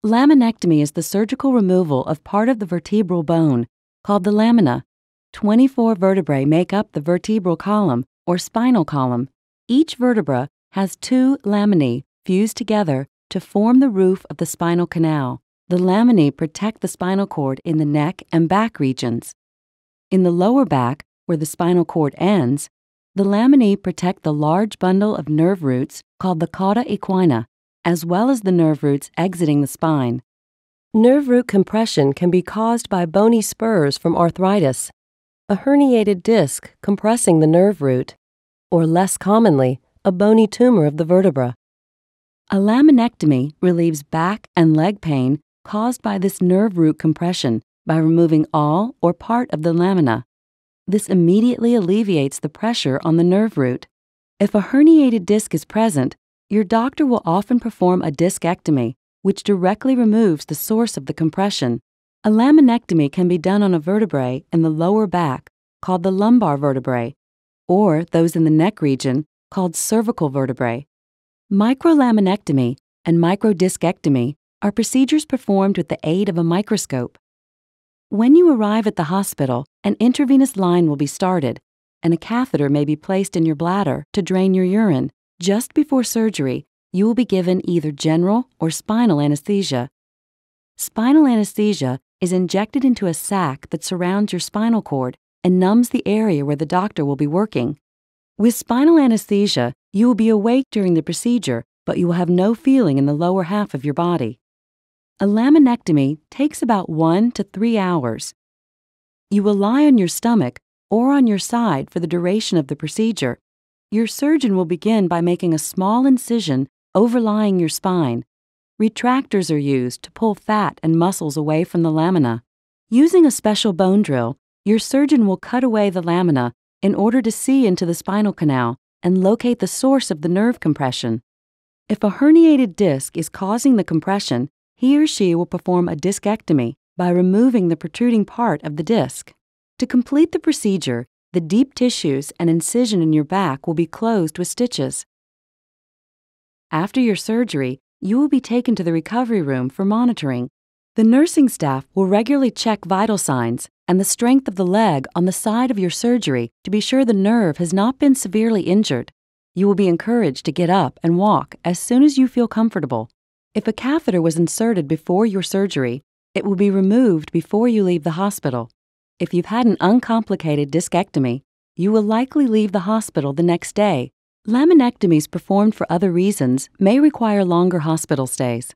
Laminectomy is the surgical removal of part of the vertebral bone, called the lamina. 24 vertebrae make up the vertebral column, or spinal column. Each vertebra has 2 laminae fused together to form the roof of the spinal canal. The laminae protect the spinal cord in the neck and back regions. In the lower back, where the spinal cord ends, the laminae protect the large bundle of nerve roots called the cauda equina, as well as the nerve roots exiting the spine. Nerve root compression can be caused by bony spurs from arthritis, a herniated disc compressing the nerve root, or less commonly, a bony tumor of the vertebra. A laminectomy relieves back and leg pain caused by this nerve root compression by removing all or part of the lamina. This immediately alleviates the pressure on the nerve root. If a herniated disc is present, your doctor will often perform a discectomy, which directly removes the source of the compression. A laminectomy can be done on a vertebrae in the lower back, called the lumbar vertebrae, or those in the neck region, called cervical vertebrae. Microlaminectomy and microdiscectomy are procedures performed with the aid of a microscope. When you arrive at the hospital, an intravenous line will be started, and a catheter may be placed in your bladder to drain your urine. Just before surgery, you will be given either general or spinal anesthesia. Spinal anesthesia is injected into a sac that surrounds your spinal cord and numbs the area where the doctor will be working. With spinal anesthesia, you will be awake during the procedure, but you will have no feeling in the lower half of your body. A laminectomy takes about 1 to 3 hours. You will lie on your stomach or on your side for the duration of the procedure. Your surgeon will begin by making a small incision overlying your spine. Retractors are used to pull fat and muscles away from the lamina. Using a special bone drill, your surgeon will cut away the lamina in order to see into the spinal canal and locate the source of the nerve compression. If a herniated disc is causing the compression, he or she will perform a discectomy by removing the protruding part of the disc. To complete the procedure, the deep tissues and incision in your back will be closed with stitches. After your surgery, you will be taken to the recovery room for monitoring. The nursing staff will regularly check vital signs and the strength of the leg on the side of your surgery to be sure the nerve has not been severely injured. You will be encouraged to get up and walk as soon as you feel comfortable. If a catheter was inserted before your surgery, it will be removed before you leave the hospital. If you've had an uncomplicated discectomy, you will likely leave the hospital the next day. Laminectomies performed for other reasons may require longer hospital stays.